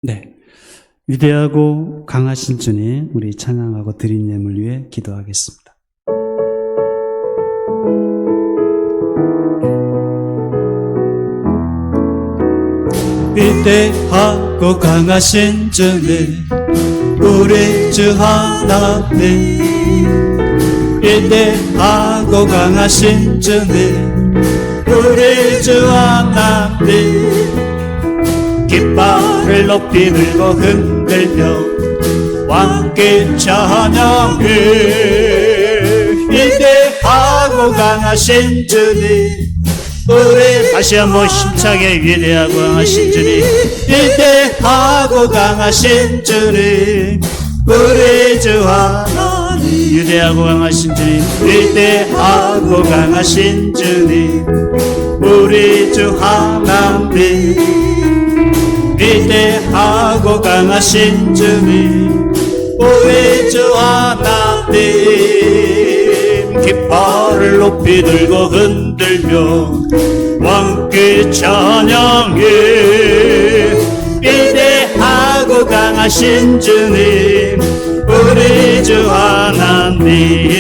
네, 위대하고 강하신 주님, 우리 찬양하고 드린 예물 위해 기도하겠습니다. 위대하고 강하신 주님, 우리 주 하나님. 위대하고 강하신 주님, 우리 주 하나님. 깃발을 높이 들고 흔들며 왕께 찬양해. 위대하고 강하신 주님, 우리 다시 한번 힘차게 위대하고 강하신 주님, 위대하고 강하신 주님, 우리 주 하나님. 위대하고 강하신 주님, 위대하고 강하신 주님, 우리 주 하나님. 위대하고 강하신 주님, 우리 주 하나님. 깃발을 높이 들고 흔들며 왕께 찬양해. 위대하고 강하신 주님, 우리 주 하나님.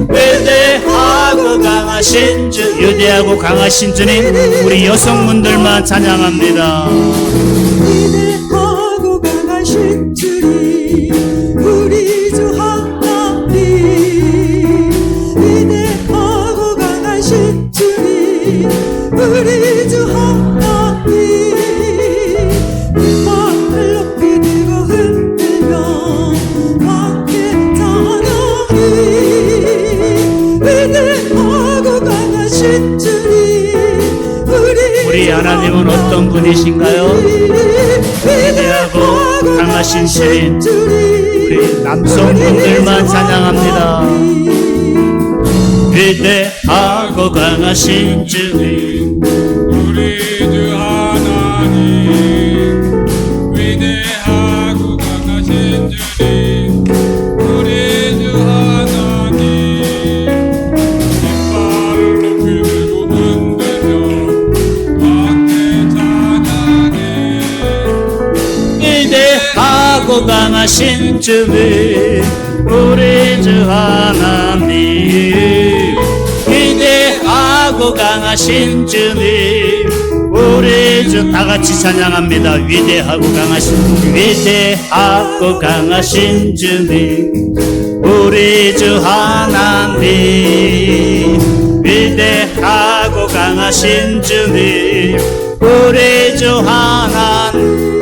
위대하고 강하신 주, 위대하고 강하신 주님, 우리 여성분들만 찬양합니다. 위대하고 강하신 주님, 우리 주 하나님. 위대하고 강하신 주님, 우리 주 하나님. 깃발을 높이 들고 흔들며 함께 찬양해. 위대하고 강하신 주님, 우리 하나님은 어떤 분이신가요? 위대하고 강하신 주님, 우리 남성분들만 찬양합니다. 위대하고 강하신 주님, 우리 주 하나님. 위대하고 강하신 주님, 우리 주 하나님. 깃발을 높이 들고 흔들며 왕께 찬양해. 위대하고 강하신 주님, 우리 주 하나님. 위대하고 강하신 주님, 우리 주, 다같이 찬양합니다. 위대하고 강하신, 위대하고 강하신 주님, 우리 주 하나님. 위대하고 강하신 주님, 우리 주 하나님.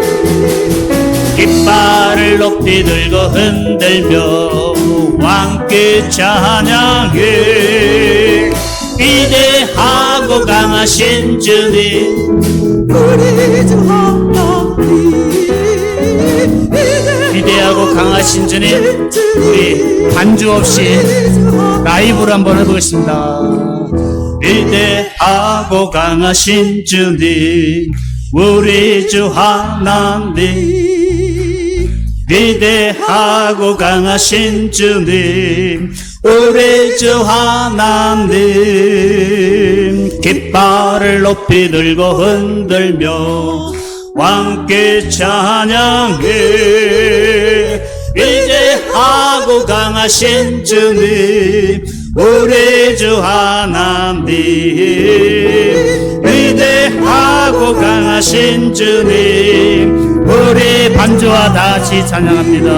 깃발을 높이 들고 흔들며 왕께 찬양해. 위대하고 강하신 주님, 우리 주 하나님. 위대하고 강하신 주님, 우리 반주 없이 라이브로 한번 해보겠습니다. 위대하고 강하신 주님, 우리 주 하나님. 위대하고 강하신 주님, 우리 주 하나님. 깃발을 높이 들고 흔들며 왕께 찬양해. 위대하고 강하신 주님, 우리 주 하나님. 위대하고 강하신 주님, 우리 반주와 다시 찬양합니다.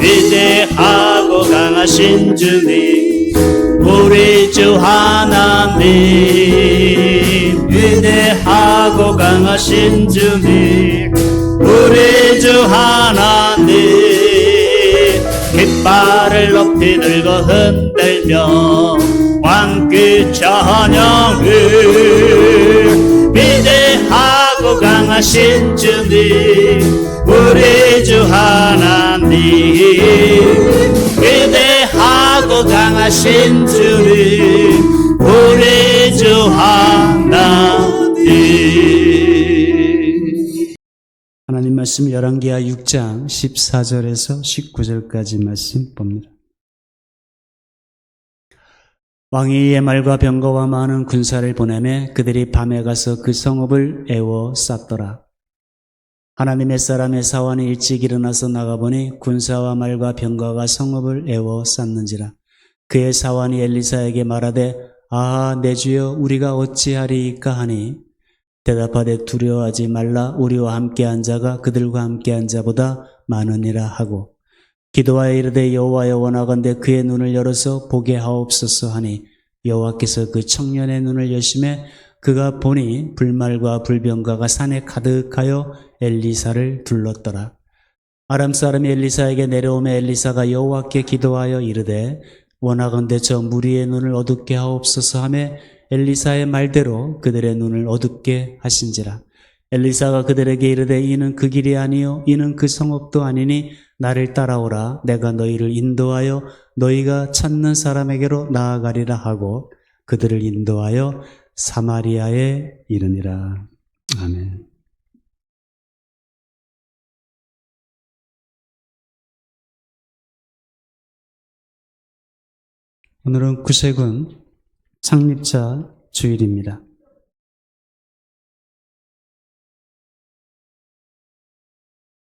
위대하고 강하신 주님, 우리 주 하나님. 위대하고 강하신 주님, 우리 주 하나님. 깃발을 높이 들고 흔들며 왕께 찬양해. 위대하고 강하신 주님, 우리 주 하나님. 위대하고 강하신 주님, 우리 주 하나님. 하나님 말씀 열왕기하 6장 14절에서 19절까지 말씀 봅니다. 왕이 예말과 병거와 많은 군사를 보내매 그들이 밤에 가서 그 성읍을 에워 쌌더라. 하나님의 사람의 사환이 일찍 일어나서 나가보니 군사와 말과 병거가 성읍을 에워쌌는지라. 그의 사환이 엘리사에게 말하되 아하 내 주여 우리가 어찌하리이까 하니 대답하되 두려워하지 말라 우리와 함께한 자가 그들과 함께한 자보다 많으니라 하고 기도하여 이르되 여호와여 원하건대 그의 눈을 열어서 보게 하옵소서 하니 여호와께서 그 청년의 눈을 여심해 그가 보니 불말과 불병가가 산에 가득하여 엘리사를 둘렀더라. 아람 사람이 엘리사에게 내려오매 엘리사가 여호와께 기도하여 이르되 원하건대 저 무리의 눈을 어둡게 하옵소서 하며 엘리사의 말대로 그들의 눈을 어둡게 하신지라. 엘리사가 그들에게 이르되 이는 그 길이 아니요 이는 그 성읍도 아니니 나를 따라오라 내가 너희를 인도하여 너희가 찾는 사람에게로 나아가리라 하고 그들을 인도하여 사마리아에 이르니라. 아멘. 오늘은 구세군 창립자 주일입니다.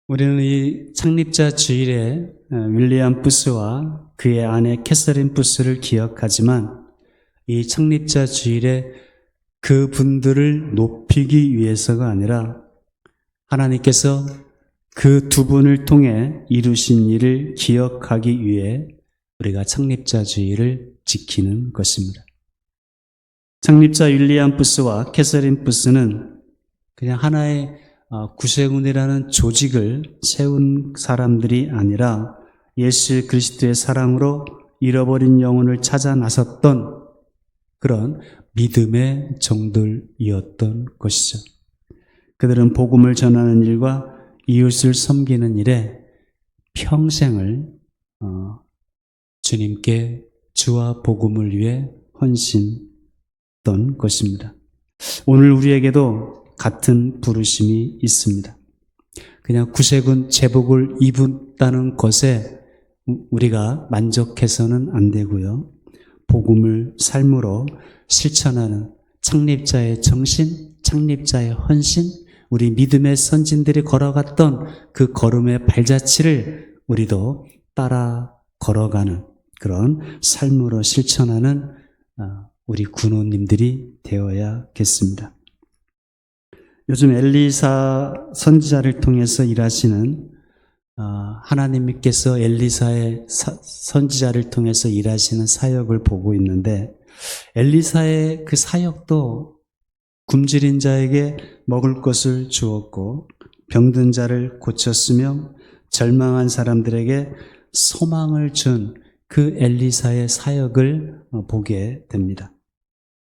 우리는 이 창립자 주일에 윌리엄 부스와 그의 아내 캐서린 부스를 기억하지만 이 창립자 주일에 그 분들을 높이기 위해서가 아니라 하나님께서 그 두 분을 통해 이루신 일을 기억하기 위해 우리가 창립자 주일을 지키는 것입니다. 창립자 윌리엄 부스와 캐서린 부스는 그냥 하나의 구세군이라는 조직을 세운 사람들이 아니라 예수 그리스도의 사랑으로 잃어버린 영혼을 찾아 나섰던 그런 믿음의 종들이었던 것이죠. 그들은 복음을 전하는 일과 이웃을 섬기는 일에 평생을 주님께 주와 복음을 위해 헌신했던 것입니다. 오늘 우리에게도 같은 부르심이 있습니다. 그냥 구세군 제복을 입었다는 것에 우리가 만족해서는 안 되고요. 복음을 삶으로 실천하는 창립자의 정신, 창립자의 헌신, 우리 믿음의 선진들이 걸어갔던 그 걸음의 발자취를 우리도 따라 걸어가는 그런 삶으로 실천하는 우리 군호님들이 되어야겠습니다. 요즘 엘리사 선지자를 통해서 일하시는 하나님께서 엘리사의 선지자를 통해서 일하시는 사역을 보고 있는데 엘리사의 그 사역도 굶주린 자에게 먹을 것을 주었고 병든 자를 고쳤으며 절망한 사람들에게 소망을 준 그 엘리사의 사역을 보게 됩니다.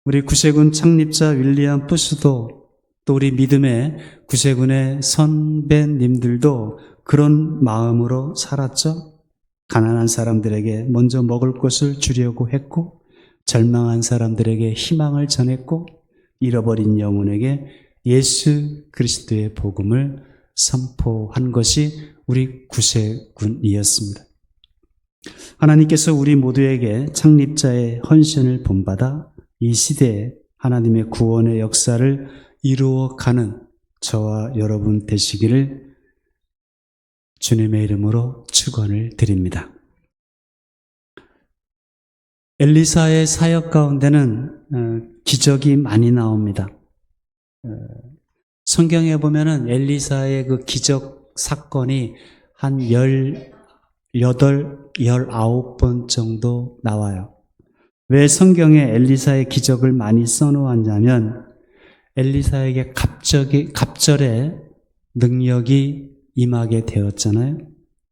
우리 구세군 창립자 윌리엄 부스도 또 우리 믿음의 구세군의 선배님들도 그런 마음으로 살았죠. 가난한 사람들에게 먼저 먹을 것을 주려고 했고 절망한 사람들에게 희망을 전했고 잃어버린 영혼에게 예수 그리스도의 복음을 선포한 것이 우리 구세군이었습니다. 하나님께서 우리 모두에게 창립자의 헌신을 본받아 이 시대에 하나님의 구원의 역사를 이루어가는 저와 여러분 되시기를 주님의 이름으로 축원을 드립니다. 엘리사의 사역 가운데는 기적이 많이 나옵니다. 성경에 보면은 엘리사의 그 기적 사건이 한 19번 정도 나와요. 왜 성경에 엘리사의 기적을 많이 써놓았냐면 엘리사에게 갑절의 능력이 임하게 되었잖아요.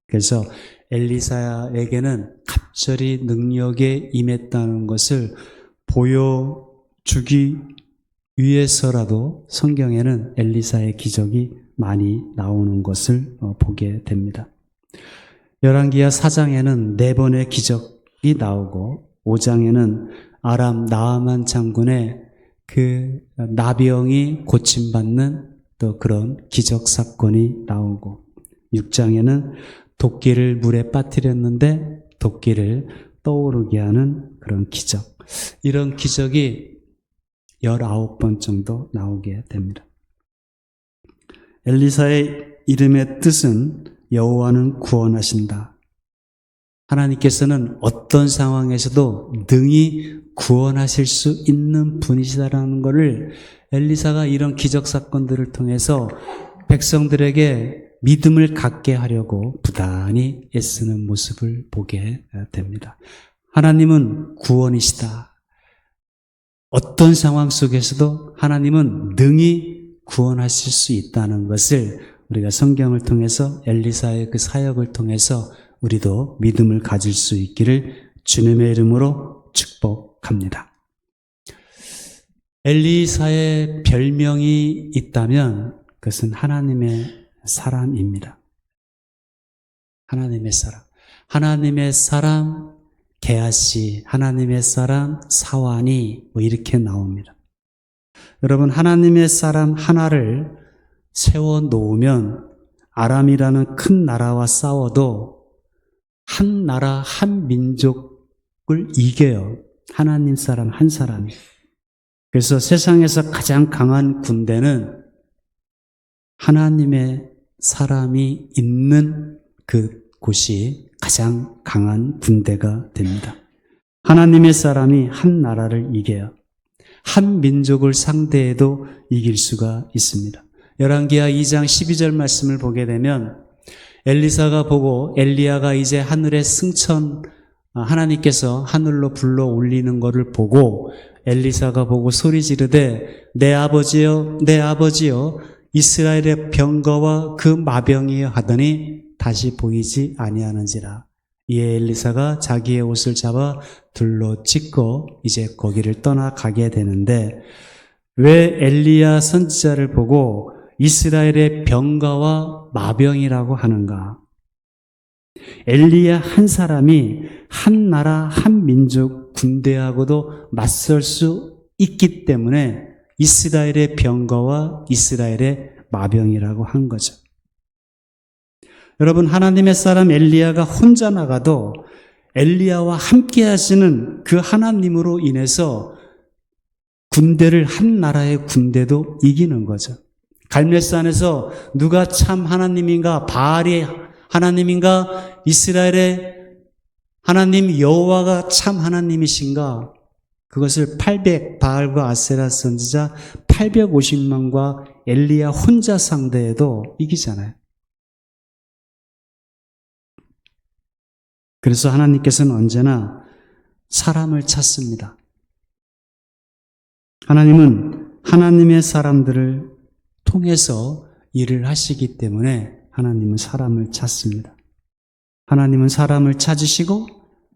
그래서 엘리사에게는 갑절이 능력에 임했다는 것을 보여주기 위해서라도 성경에는 엘리사의 기적이 많이 나오는 것을 보게 됩니다. 열왕기하 4장에는 4번의 기적이 나오고 5장에는 아람 나아만 장군의 그 나병이 고침받는 또 그런 기적 사건이 나오고 6장에는 도끼를 물에 빠뜨렸는데 도끼를 떠오르게 하는 그런 기적, 이런 기적이 19번 정도 나오게 됩니다. 엘리사의 이름의 뜻은 여호와는 구원하신다. 하나님께서는 어떤 상황에서도 능히 구원하실 수 있는 분이시다라는 것을 엘리사가 이런 기적 사건들을 통해서 백성들에게 믿음을 갖게 하려고 부단히 애쓰는 모습을 보게 됩니다. 하나님은 구원이시다. 어떤 상황 속에서도 하나님은 능히 구원하실 수 있다는 것을 우리가 성경을 통해서 엘리사의 그 사역을 통해서 우리도 믿음을 가질 수 있기를 주님의 이름으로 축복합니다. 엘리사의 별명이 있다면 그것은 하나님의 사람입니다. 하나님의 사람. 하나님의 사람 게하시, 하나님의 사람 사완이 이렇게 나옵니다. 여러분, 하나님의 사람 하나를 세워놓으면 아람이라는 큰 나라와 싸워도 한 나라, 한 민족을 이겨요. 하나님 사람 한 사람이. 그래서 세상에서 가장 강한 군대는 하나님의 사람이 있는 그 곳이 가장 강한 군대가 됩니다. 하나님의 사람이 한 나라를 이겨요. 한 민족을 상대해도 이길 수가 있습니다. 열왕기하 2장 12절 말씀을 보게 되면 엘리사가 보고 엘리야가 이제 하늘에 승천, 하나님께서 하늘로 불러 올리는 것을 보고 엘리사가 보고 소리 지르되 내 아버지여 내 아버지여 이스라엘의 병거와 그 마병이여 하더니 다시 보이지 아니하는지라. 이에 엘리사가 자기의 옷을 잡아 둘로 찢고 이제 거기를 떠나가게 되는데 왜 엘리야 선지자를 보고 이스라엘의 병거와 마병이라고 하는가? 엘리야 한 사람이 한 나라 한 민족 군대하고도 맞설 수 있기 때문에 이스라엘의 병거와 이스라엘의 마병이라고 한 거죠. 여러분, 하나님의 사람 엘리야가 혼자 나가도 엘리야와 함께 하시는 그 하나님으로 인해서 군대를, 한 나라의 군대도 이기는 거죠. 갈멜산에서 누가 참 하나님인가, 바알이 하나님인가, 이스라엘의 하나님 여호와가 참 하나님이신가, 그것을 바알과 아세라 선지자 850만과 엘리야 혼자 상대해도 이기잖아요. 그래서 하나님께서는 언제나 사람을 찾습니다. 하나님은 하나님의 사람들을 통해서 일을 하시기 때문에 하나님은 사람을 찾습니다. 하나님은 사람을 찾으시고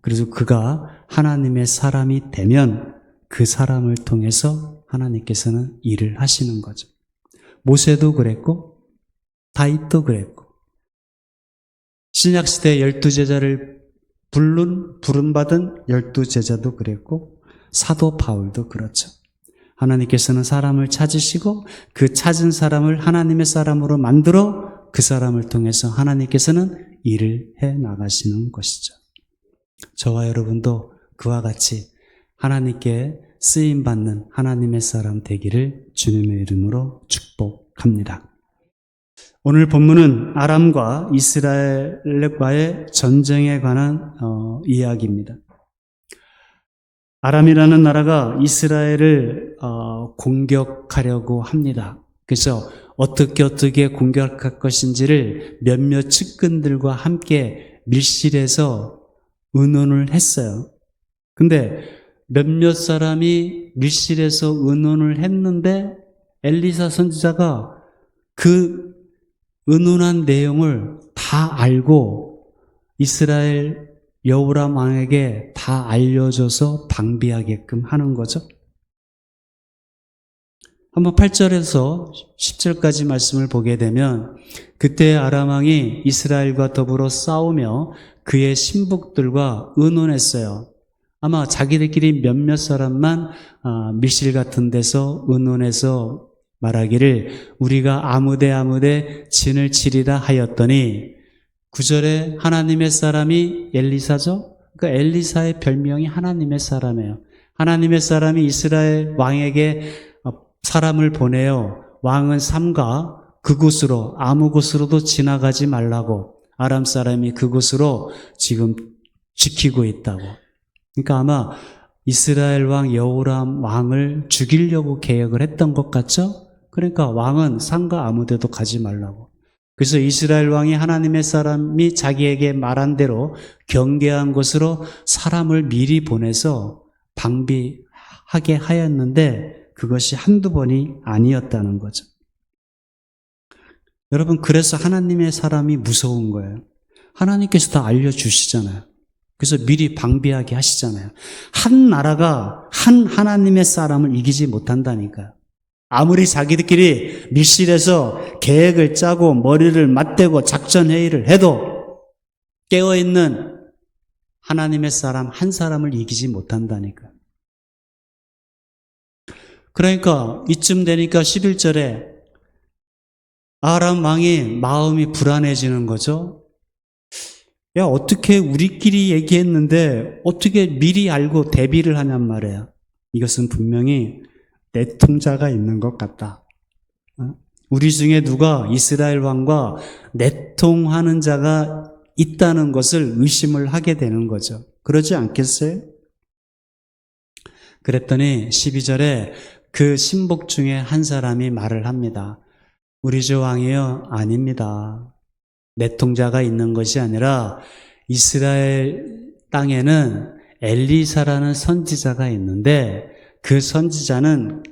그래서 그가 하나님의 사람이 되면 그 사람을 통해서 하나님께서는 일을 하시는 거죠. 모세도 그랬고 다윗도 그랬고 신약시대 12제자를 부름받은 12제자도 그랬고 사도 바울도 그렇죠. 하나님께서는 사람을 찾으시고 그 찾은 사람을 하나님의 사람으로 만들어 그 사람을 통해서 하나님께서는 일을 해 나가시는 것이죠. 저와 여러분도 그와 같이 하나님께 쓰임받는 하나님의 사람 되기를 주님의 이름으로 축복합니다. 오늘 본문은 아람과 이스라엘과의 전쟁에 관한 이야기입니다. 아람이라는 나라가 이스라엘을 공격하려고 합니다. 그래서 어떻게 공격할 것인지를 몇몇 측근들과 함께 밀실에서 의논을 했어요. 근데 몇몇 사람이 밀실에서 의논을 했는데 엘리사 선지자가 그 의논한 내용을 다 알고 이스라엘 여호람 왕에게 다 알려줘서 방비하게끔 하는 거죠. 한번 8절에서 10절까지 말씀을 보게 되면 그때 아람 왕이 이스라엘과 더불어 싸우며 그의 신복들과 의논했어요. 아마 자기들끼리 몇몇 사람만 밀실 같은 데서 의논해서 말하기를 우리가 아무데 진을 치리라 하였더니 9절에 하나님의 사람이 엘리사죠. 그러니까 엘리사의 별명이 하나님의 사람이에요. 하나님의 사람이 이스라엘 왕에게 사람을 보내요. 왕은 삼가 그곳으로 아무 곳으로도 지나가지 말라고 아람 사람이 그곳으로 지금 지키고 있다고. 그러니까 아마 이스라엘 왕 여호람 왕을 죽이려고 계획을 했던 것 같죠? 그러니까 왕은 상가 아무 데도 가지 말라고. 그래서 이스라엘 왕이 하나님의 사람이 자기에게 말한 대로 경계한 곳으로 사람을 미리 보내서 방비하게 하였는데 그것이 한두 번이 아니었다는 거죠. 여러분, 그래서 하나님의 사람이 무서운 거예요. 하나님께서 다 알려주시잖아요. 그래서 미리 방비하게 하시잖아요. 한 나라가 한 하나님의 사람을 이기지 못한다니까요. 아무리 자기들끼리 밀실에서 계획을 짜고 머리를 맞대고 작전회의를 해도 깨어있는 하나님의 사람 한 사람을 이기지 못한다니까요. 그러니까 이쯤 되니까 11절에 아람 왕이 마음이 불안해지는 거죠. 야, 어떻게 우리끼리 얘기했는데 어떻게 미리 알고 대비를 하냔 말이에요. 이것은 분명히 내통자가 있는 것 같다. 우리 중에 누가 이스라엘 왕과 내통하는 자가 있다는 것을 의심을 하게 되는 거죠. 그러지 않겠어요? 그랬더니 12절에 그 신복 중에 한 사람이 말을 합니다. 우리 주 왕이여, 아닙니다. 내통자가 있는 것이 아니라 이스라엘 땅에는 엘리사라는 선지자가 있는데 그 선지자는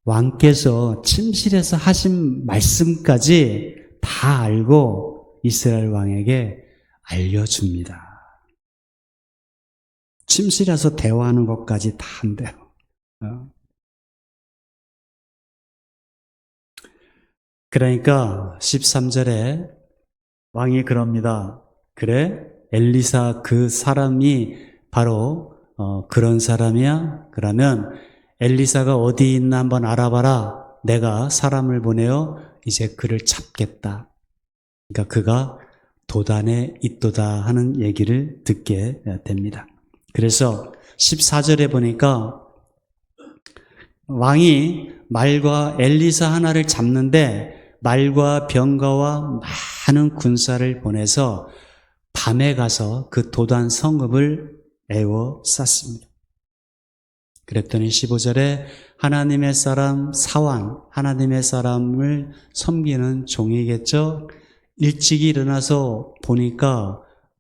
왕께서 침실에서 하신 말씀까지 다 알고 이스라엘 왕에게 알려줍니다. 침실에서 대화하는 것까지 다 한대요. 그러니까 13절에 왕이 그럽니다. 그래? 엘리사 그 사람이 바로 그런 사람이야? 그러면 엘리사가 어디 있나 한번 알아봐라. 내가 사람을 보내어 이제 그를 잡겠다. 그러니까 그가 도단에 있도다 하는 얘기를 듣게 됩니다. 그래서 14절에 보니까 왕이 말과 엘리사 하나를 잡는데 말과 병거와 많은 군사를 보내서 밤에 가서 그 도단 성읍을 에워쌌습니다. 그랬더니 15절에 하나님의 사람 사완, 하나님의 사람을 섬기는 종이겠죠? 일찍이 일어나서 보니까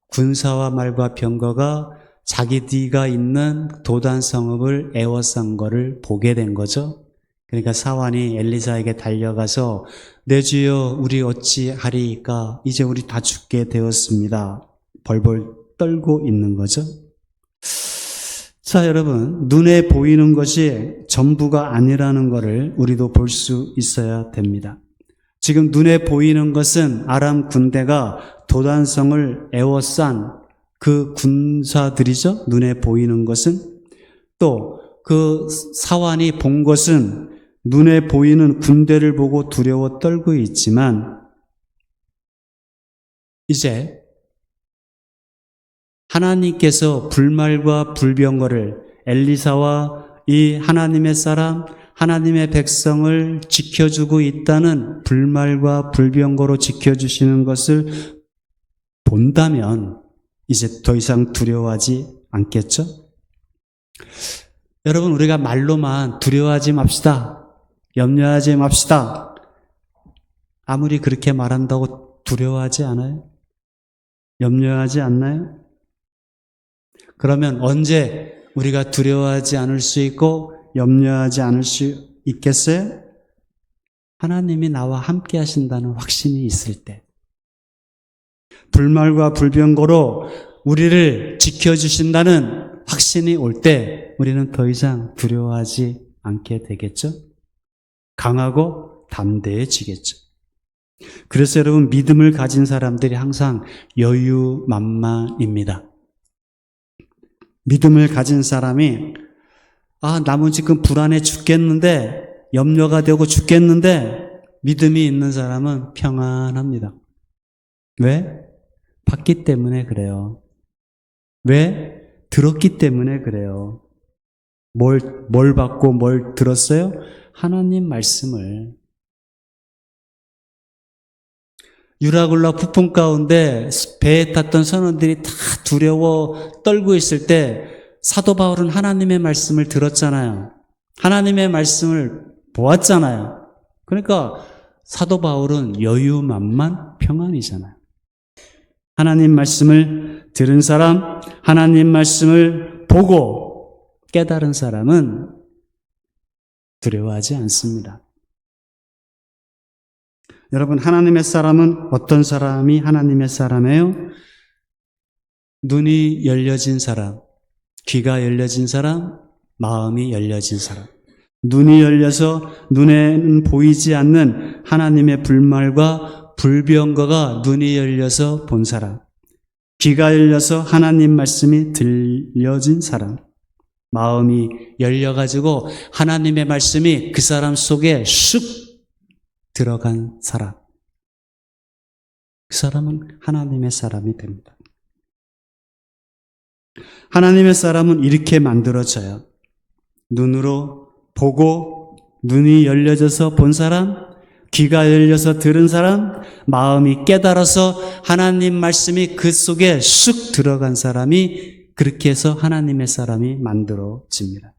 군사와 말과 병거가 자기가 있는 도단 성읍을 에워싼 거를 보게 된 거죠. 그러니까 사완이 엘리사에게 달려가서 내 주여 우리 어찌하리이까 이제 우리 다 죽게 되었습니다. 벌벌 떨고 있는 거죠. 자, 여러분, 눈에 보이는 것이 전부가 아니라는 것을 우리도 볼 수 있어야 됩니다. 지금 눈에 보이는 것은 아람 군대가 도단성을 에워싼 그 군사들이죠. 눈에 보이는 것은. 또 그 사완이 본 것은 눈에 보이는 군대를 보고 두려워 떨고 있지만 이제 하나님께서 불말과 불병거를 엘리사와 이 하나님의 사람, 하나님의 백성을 지켜주고 있다는 불말과 불병거로 지켜주시는 것을 본다면 이제 더 이상 두려워하지 않겠죠? 여러분, 우리가 말로만 두려워하지 맙시다. 염려하지 맙시다. 아무리 그렇게 말한다고 두려워하지 않아요? 염려하지 않나요? 그러면 언제 우리가 두려워하지 않을 수 있고 염려하지 않을 수 있겠어요? 하나님이 나와 함께 하신다는 확신이 있을 때. 불말과 불병거로 우리를 지켜주신다는 확신이 올 때 우리는 더 이상 두려워하지 않게 되겠죠? 강하고 담대해지겠죠. 그래서 여러분, 믿음을 가진 사람들이 항상 여유만만입니다. 믿음을 가진 사람이 나는 지금 불안해 죽겠는데, 염려가 되고 죽겠는데 믿음이 있는 사람은 평안합니다. 왜? 봤기 때문에 그래요. 왜? 들었기 때문에 그래요. 뭘 받고 뭘 들었어요? 하나님 말씀을. 유라굴라 폭풍 가운데 배에 탔던 선원들이 다 두려워 떨고 있을 때 사도 바울은 하나님의 말씀을 들었잖아요. 하나님의 말씀을 보았잖아요. 그러니까 사도 바울은 여유만만 평안이잖아요. 하나님 말씀을 들은 사람, 하나님 말씀을 보고 깨달은 사람은 두려워하지 않습니다. 여러분, 하나님의 사람은 어떤 사람이 하나님의 사람이에요? 눈이 열려진 사람, 귀가 열려진 사람, 마음이 열려진 사람. 눈이 열려서 눈에는 보이지 않는 하나님의 불말과 불병거가 눈이 열려서 본 사람, 귀가 열려서 하나님 말씀이 들려진 사람, 마음이 열려가지고 하나님의 말씀이 그 사람 속에 쑥 들어간 사람. 그 사람은 하나님의 사람이 됩니다. 하나님의 사람은 이렇게 만들어져요. 눈으로 보고 눈이 열려져서 본 사람, 귀가 열려서 들은 사람, 마음이 깨달아서 하나님 말씀이 그 속에 쑥 들어간 사람이 그렇게 해서 하나님의 사람이 만들어집니다.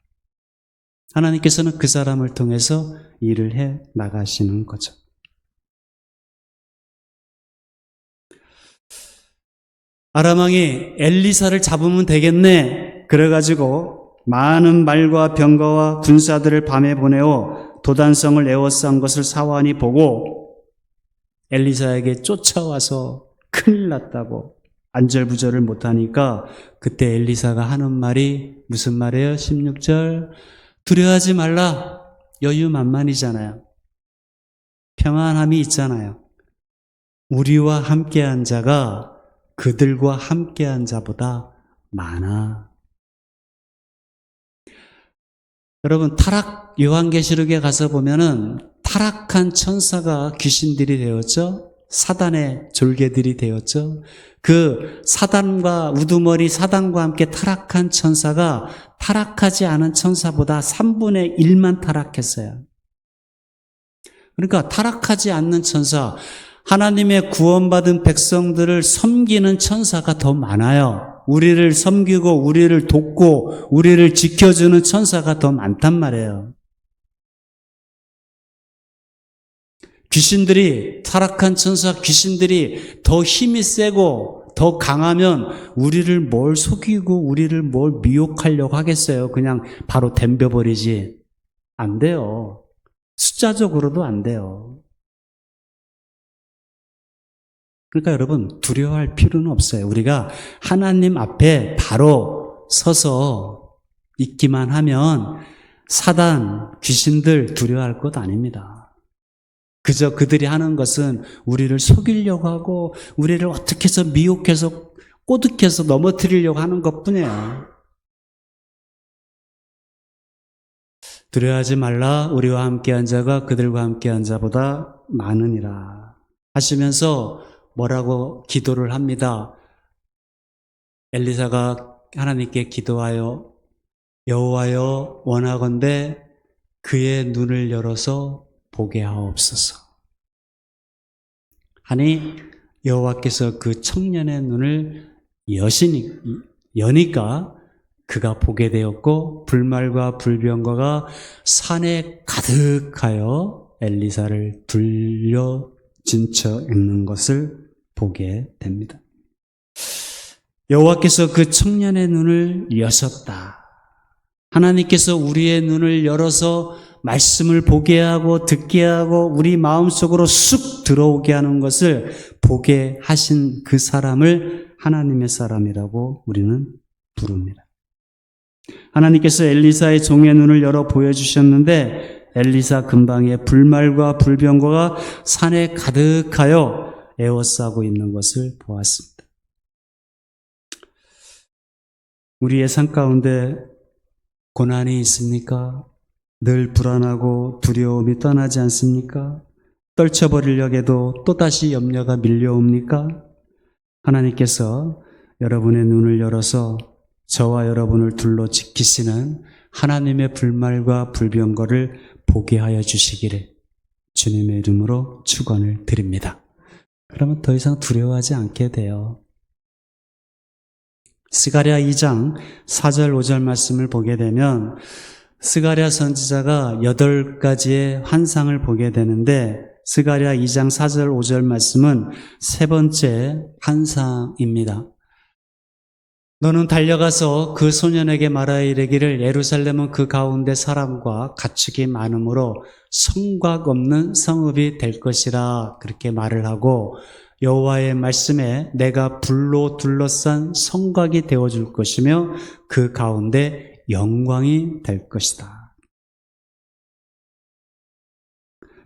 하나님께서는 그 사람을 통해서 일을 해 나가시는 거죠. 아람 왕이 엘리사를 잡으면 되겠네. 그래가지고 많은 말과 병거와 군사들을 밤에 보내어 도단성을 에워싼 것을 사환이 보고 엘리사에게 쫓아와서 큰일 났다고 안절부절을 못하니까 그때 엘리사가 하는 말이 무슨 말이에요? 16절 두려워하지 말라. 여유만만이잖아요. 평안함이 있잖아요. 우리와 함께한 자가 그들과 함께한 자보다 많아. 여러분, 요한계시록에 가서 보면은 타락한 천사가 귀신들이 되었죠. 사단의 졸개들이 되었죠. 그 사단과 우두머리 사단과 함께 타락한 천사가 타락하지 않은 천사보다 3분의 1만 타락했어요. 그러니까 타락하지 않는 천사, 하나님의 구원받은 백성들을 섬기는 천사가 더 많아요. 우리를 섬기고 우리를 돕고 우리를 지켜주는 천사가 더 많단 말이에요. 귀신들이, 타락한 천사 귀신들이 더 힘이 세고 더 강하면 우리를 뭘 속이고 우리를 뭘 미혹하려고 하겠어요. 그냥 바로 덤벼버리지. 안 돼요. 숫자적으로도 안 돼요. 그러니까 여러분, 두려워할 필요는 없어요. 우리가 하나님 앞에 바로 서서 있기만 하면 사단, 귀신들 두려워할 것 아닙니다. 그저 그들이 하는 것은 우리를 속이려고 하고 우리를 어떻게 해서 미혹해서 꼬득해서 넘어뜨리려고 하는 것뿐이에요. 두려워하지 말라. 우리와 함께한 자가 그들과 함께한 자보다 많으니라 하시면서 뭐라고 기도를 합니다. 엘리사가 하나님께 기도하여 여호와여 원하건대 그의 눈을 열어서 보게 하옵소서 하니 여호와께서 그 청년의 눈을 여니까 그가 보게 되었고 불말과 불병거가 산에 가득하여 엘리사를 둘러 진쳐 있는 것을 보게 됩니다. 여호와께서 그 청년의 눈을 여셨다. 하나님께서 우리의 눈을 열어서 말씀을 보게 하고 듣게 하고 우리 마음속으로 쑥 들어오게 하는 것을 보게 하신 그 사람을 하나님의 사람이라고 우리는 부릅니다. 하나님께서 엘리사의 종의 눈을 열어 보여주셨는데 엘리사 근방에 불말과 불병거가 산에 가득하여 에워싸고 있는 것을 보았습니다. 우리의 삶 가운데 고난이 있습니까? 늘 불안하고 두려움이 떠나지 않습니까? 떨쳐버리려고 해도 또다시 염려가 밀려옵니까? 하나님께서 여러분의 눈을 열어서 저와 여러분을 둘러 지키시는 하나님의 불말과 불병거를 보게 하여 주시기를 주님의 이름으로 축원을 드립니다. 그러면 더 이상 두려워하지 않게 돼요. 스가랴 2장 4절 5절 말씀을 보게 되면 스가랴 선지자가 8가지의 환상을 보게 되는데 스가랴 2장 4절 5절 말씀은 세 번째 환상입니다. 너는 달려가서 그 소년에게 말하여 이르기를 예루살렘은 그 가운데 사람과 가축이 많으므로 성곽 없는 성읍이 될 것이라 그렇게 말을 하고 여호와의 말씀에 내가 불로 둘러싼 성곽이 되어줄 것이며 그 가운데 영광이 될 것이다.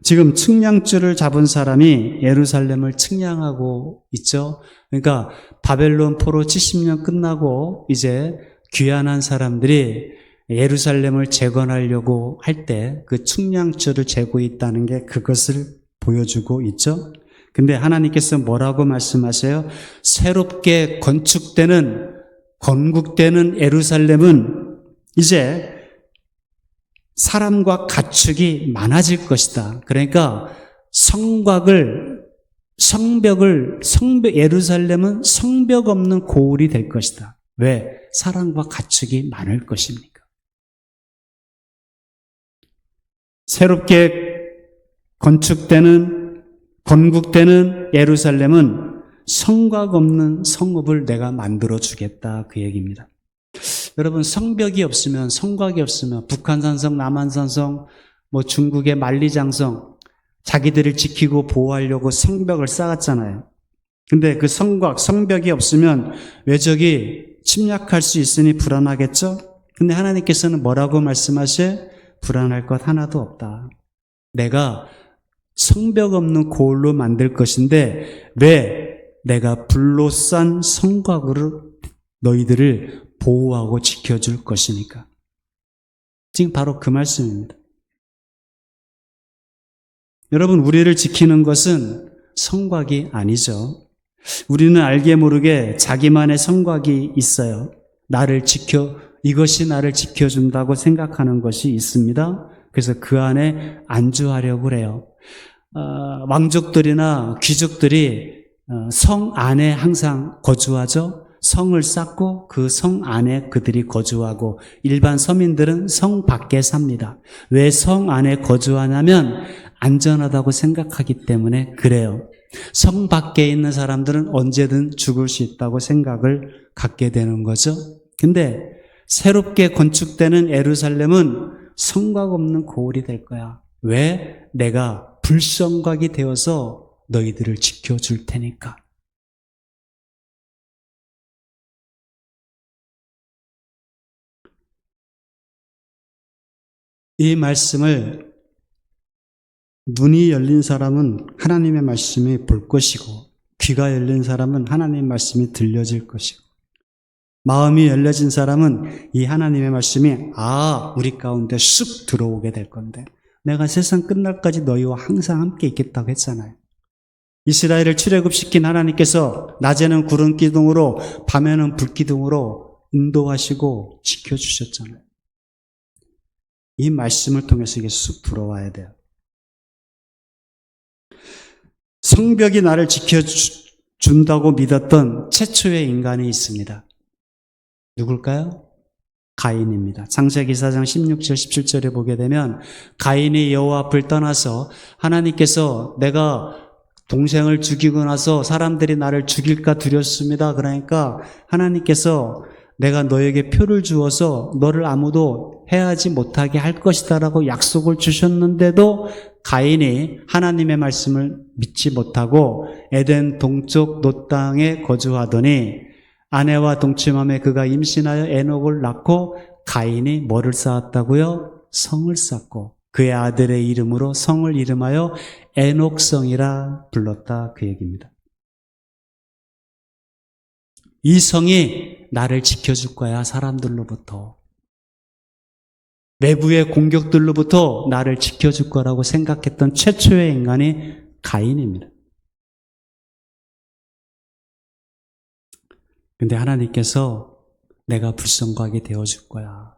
지금 측량줄을 잡은 사람이 예루살렘을 측량하고 있죠. 그러니까 바벨론 포로 70년 끝나고 이제 귀환한 사람들이 예루살렘을 재건하려고 할 때 그 측량줄을 재고 있다는 게 그것을 보여주고 있죠. 근데 하나님께서 뭐라고 말씀하세요? 새롭게 건국되는 예루살렘은 이제 사람과 가축이 많아질 것이다. 그러니까 예루살렘은 성벽 없는 고을이 될 것이다. 왜? 사람과 가축이 많을 것입니까? 새롭게 건국되는 예루살렘은 성곽 없는 성읍을 내가 만들어 주겠다. 그 얘기입니다. 여러분, 성벽이 없으면, 성곽이 없으면, 북한산성, 남한산성, 중국의 만리장성, 자기들을 지키고 보호하려고 성벽을 쌓았잖아요. 근데 그 성벽이 없으면 외적이 침략할 수 있으니 불안하겠죠? 근데 하나님께서는 뭐라고 말씀하셔요? 불안할 것 하나도 없다. 내가 성벽 없는 고을로 만들 것인데, 왜? 내가 불로 싼 성곽으로 너희들을 보호하고 지켜줄 것이니까. 지금 바로 그 말씀입니다. 여러분, 우리를 지키는 것은 성곽이 아니죠. 우리는 알게 모르게 자기만의 성곽이 있어요. 이것이 나를 지켜준다고 생각하는 것이 있습니다. 그래서 그 안에 안주하려고 그래요. 왕족들이나 귀족들이 성 안에 항상 거주하죠. 성을 쌓고 그 성 안에 그들이 거주하고 일반 서민들은 성 밖에 삽니다. 왜 성 안에 거주하냐면 안전하다고 생각하기 때문에 그래요. 성 밖에 있는 사람들은 언제든 죽을 수 있다고 생각을 갖게 되는 거죠. 근데 새롭게 건축되는 예루살렘은 성곽 없는 고을이 될 거야. 왜? 내가 불성곽이 되어서 너희들을 지켜줄 테니까. 이 말씀을 눈이 열린 사람은 하나님의 말씀이 볼 것이고 귀가 열린 사람은 하나님의 말씀이 들려질 것이고 마음이 열려진 사람은 이 하나님의 말씀이 우리 가운데 쑥 들어오게 될 건데 내가 세상 끝날까지 너희와 항상 함께 있겠다고 했잖아요. 이스라엘을 출애굽시킨 하나님께서 낮에는 구름 기둥으로 밤에는 불 기둥으로 인도하시고 지켜주셨잖아요. 이 말씀을 통해서 이게 쑥 들어와야 돼요. 성벽이 나를 지켜준다고 믿었던 최초의 인간이 있습니다. 누굴까요? 가인입니다. 창세기 4장 16절 17절에 보게 되면 가인이 여호와 앞을 떠나서 하나님께서 내가 동생을 죽이고 나서 사람들이 나를 죽일까 두렵습니다. 그러니까 하나님께서 내가 너에게 표를 주어서 너를 아무도 해하지 못하게 할 것이다 라고 약속을 주셨는데도 가인이 하나님의 말씀을 믿지 못하고 에덴 동쪽 놋 땅에 거주하더니 아내와 동침함에 그가 임신하여 에녹을 낳고 가인이 뭐를 쌓았다고요? 성을 쌓고 그의 아들의 이름으로 성을 이름하여 에녹성이라 불렀다 그 얘기입니다. 이 성이 나를 지켜줄 거야. 사람들로부터 외부의 공격들로부터 나를 지켜줄 거라고 생각했던 최초의 인간이 가인입니다. 근데 하나님께서 내가 불성곽이 되어줄 거야.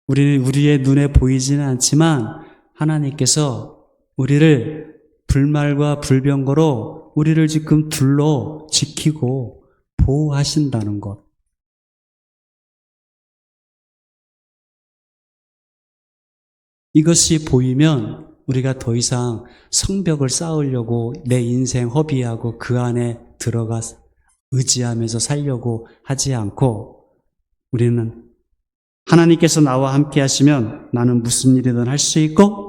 우리의 눈에 보이지는 않지만 하나님께서 우리를 불말과 불병거로 우리를 지금 둘러 지키고 보호하신다는 것. 이것이 보이면 우리가 더 이상 성벽을 쌓으려고 내 인생 허비하고 그 안에 들어가 의지하면서 살려고 하지 않고 우리는 하나님께서 나와 함께 하시면 나는 무슨 일이든 할 수 있고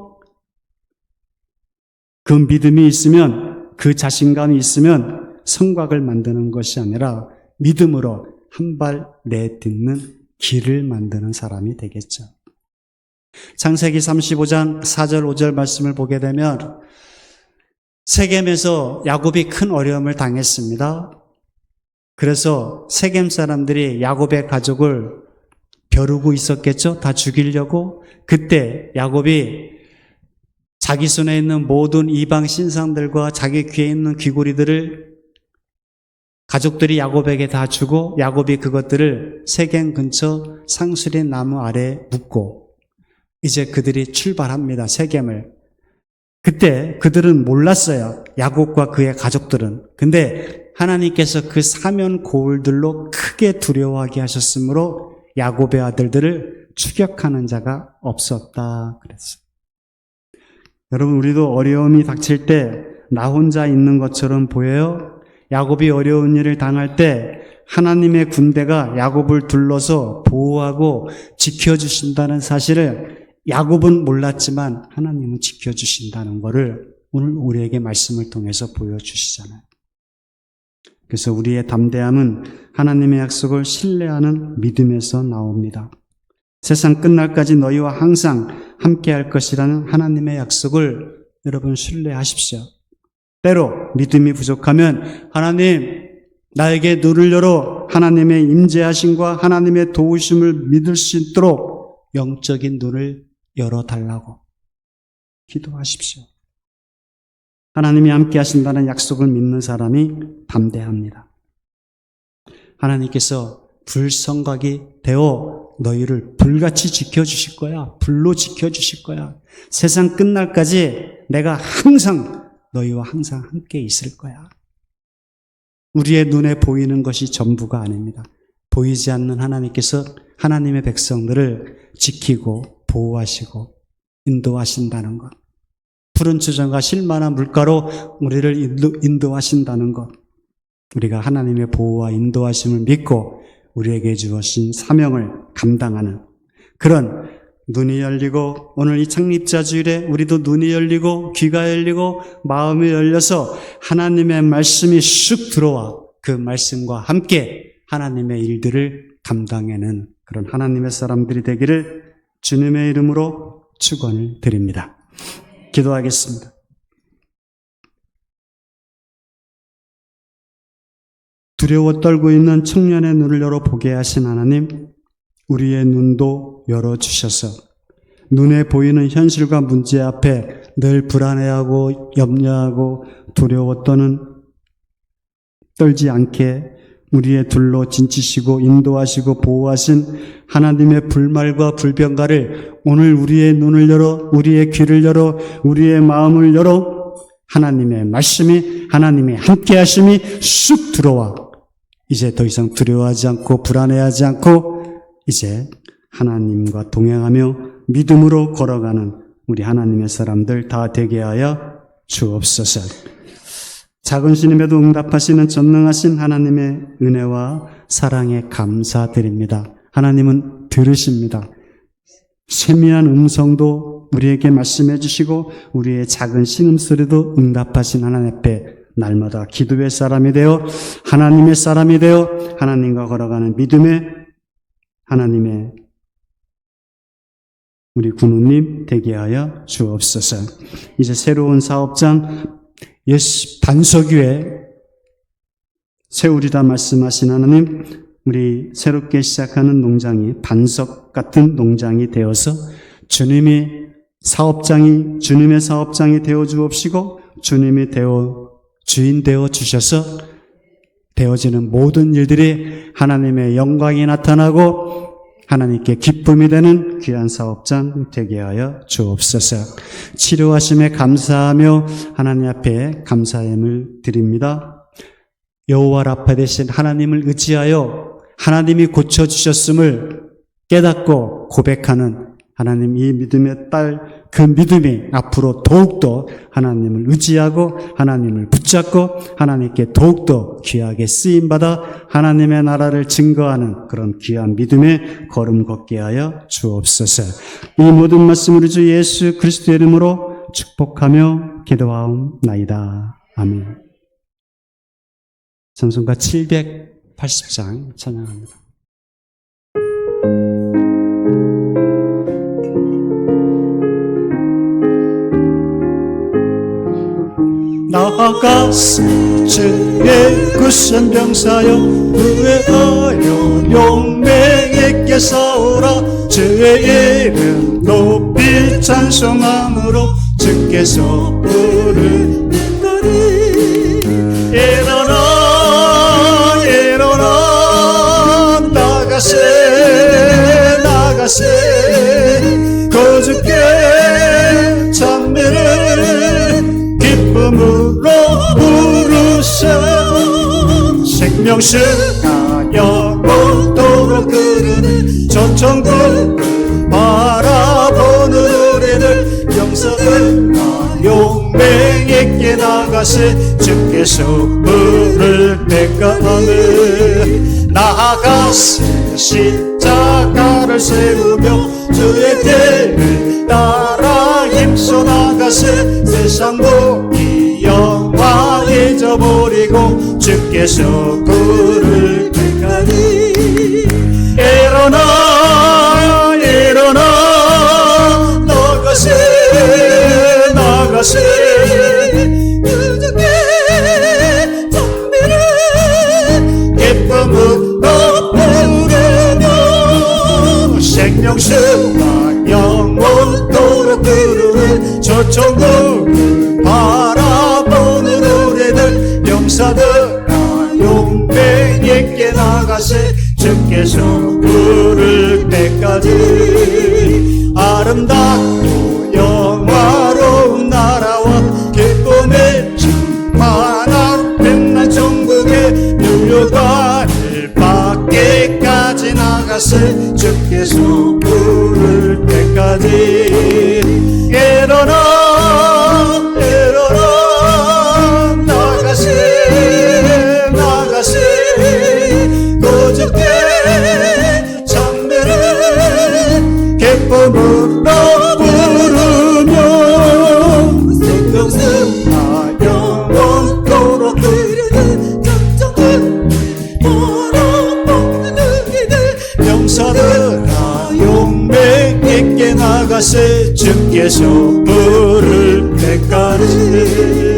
그 믿음이 있으면 그 자신감이 있으면 성곽을 만드는 것이 아니라 믿음으로 한 발 내딛는 길을 만드는 사람이 되겠죠. 창세기 35장 4절 5절 말씀을 보게 되면 세겜에서 야곱이 큰 어려움을 당했습니다. 그래서 세겜 사람들이 야곱의 가족을 벼르고 있었겠죠. 다 죽이려고. 그때 야곱이 자기 손에 있는 모든 이방 신상들과 자기 귀에 있는 귀고리들을 가족들이 야곱에게 다 주고 야곱이 그것들을 세겜 근처 상수리 나무 아래에 묻고 이제 그들이 출발합니다. 세겜을. 그때 그들은 몰랐어요. 야곱과 그의 가족들은. 근데 하나님께서 그 사면 고울들로 크게 두려워하게 하셨으므로 야곱의 아들들을 추격하는 자가 없었다 그랬어요. 여러분, 우리도 어려움이 닥칠 때 나 혼자 있는 것처럼 보여요? 야곱이 어려운 일을 당할 때 하나님의 군대가 야곱을 둘러서 보호하고 지켜주신다는 사실을 야곱은 몰랐지만 하나님은 지켜주신다는 것을 오늘 우리에게 말씀을 통해서 보여주시잖아요. 그래서 우리의 담대함은 하나님의 약속을 신뢰하는 믿음에서 나옵니다. 세상 끝날까지 너희와 항상 함께할 것이라는 하나님의 약속을 여러분 신뢰하십시오. 때로 믿음이 부족하면 하나님 나에게 눈을 열어 하나님의 임재하심과 하나님의 도우심을 믿을 수 있도록 영적인 눈을 열어달라고 기도하십시오. 하나님이 함께 하신다는 약속을 믿는 사람이 담대합니다. 하나님께서 불성각이 되어 너희를 불같이 지켜주실 거야. 불로 지켜주실 거야. 세상 끝날까지 내가 항상 너희와 항상 함께 있을 거야. 우리의 눈에 보이는 것이 전부가 아닙니다. 보이지 않는 하나님께서 하나님의 백성들을 지키고 보호하시고 인도하신다는 것. 푸른 추정과 실만한 물가로 우리를 인도하신다는 것. 우리가 하나님의 보호와 인도하심을 믿고 우리에게 주어진 사명을 감당하는 그런 눈이 열리고 오늘 이 창립자 주일에 우리도 눈이 열리고 귀가 열리고 마음이 열려서 하나님의 말씀이 쑥 들어와 그 말씀과 함께 하나님의 일들을 감당하는 그런 하나님의 사람들이 되기를 주님의 이름으로 축원을 드립니다. 기도하겠습니다. 두려워 떨고 있는 청년의 눈을 열어 보게 하신 하나님, 우리의 눈도 열어주셔서 눈에 보이는 현실과 문제 앞에 늘 불안해하고 염려하고 두려워 떨지 않게 우리의 둘로 진치시고 인도하시고 보호하신 하나님의 불말과 불병가를 오늘 우리의 눈을 열어 우리의 귀를 열어 우리의 마음을 열어 하나님의 말씀이 하나님의 함께하심이 쑥 들어와 이제 더 이상 두려워하지 않고 불안해하지 않고 이제 하나님과 동행하며 믿음으로 걸어가는 우리 하나님의 사람들 다 되게 하여 주옵소서. 작은 신임에도 응답하시는 전능하신 하나님의 은혜와 사랑에 감사드립니다. 하나님은 들으십니다. 세미한 음성도 우리에게 말씀해 주시고 우리의 작은 신음소리도 응답하신 하나님 앞에 날마다 기도의 사람이 되어 하나님의 사람이 되어 하나님과 걸어가는 믿음의 하나님의 우리 군우님 되게 하여 주옵소서. 이제 새로운 사업장 예수 반석위에 세우리라 말씀하신 하나님, 우리 새롭게 시작하는 농장이 반석 같은 농장이 되어서 주님의 사업장이 되어 주옵시고 주님이 주인 되어 주셔서 되어지는 모든 일들이 하나님의 영광이 나타나고 하나님께 기쁨이 되는 귀한 사업장 되게 하여 주옵소서. 치료하심에 감사하며 하나님 앞에 감사함을 드립니다. 여호와 라파 되신 하나님을 의지하여 하나님이 고쳐주셨음을 깨닫고 고백하는 하나님 이 믿음의 딸 그 믿음이 앞으로 더욱더 하나님을 의지하고 하나님을 붙잡고 하나님께 더욱더 귀하게 쓰임받아 하나님의 나라를 증거하는 그런 귀한 믿음의 걸음 걷게 하여 주옵소서. 이 모든 말씀을 우리 주 예수 그리스도의 이름으로 축복하며 기도하옵나이다. 아멘. 찬송가 780장 찬양합니다. 나아가서 주의 굳센 병사여 구해하여 용맹있게 싸우라. 주의 이름 높이 찬송함으로 주께서 부르는거리. 일어나 일어나 나가세 나가세 거주께 찬미를 기쁨으로 부르세. 생명수가 영원토록 흐르는 저 천국을 바라보는 우리들 용서들과 용맹있게 나가세. 주께서 부를 때까지 나아가세 십자가를 세우며 주의 길을 따라 힘써 나가세. 세상 모든 영화 잊어버리고 주께서 부를 때까지 일어나 일어나 나가세 나가세 그저께 찬미를 기쁨으로 부르며 생명수가 영원토록 흐르는 저 천국을 바라보는 우리들 용사들아 용맹있게 나가세. 주께서 부를 때까지 아름답고 영화로운 나라와 기쁨의 충만한 빛난 천국에 누려갈 밖에까지 나가세. 주께서 부를 때까지 일어나 일어나 나가세 나가세 거룩게 찬미를 기쁨으로 부르며 생명수가 영원토록 흐르는 감정을 바라보는 우리들 용사들아 용맹있게 나가세. 주께서 부를 때까지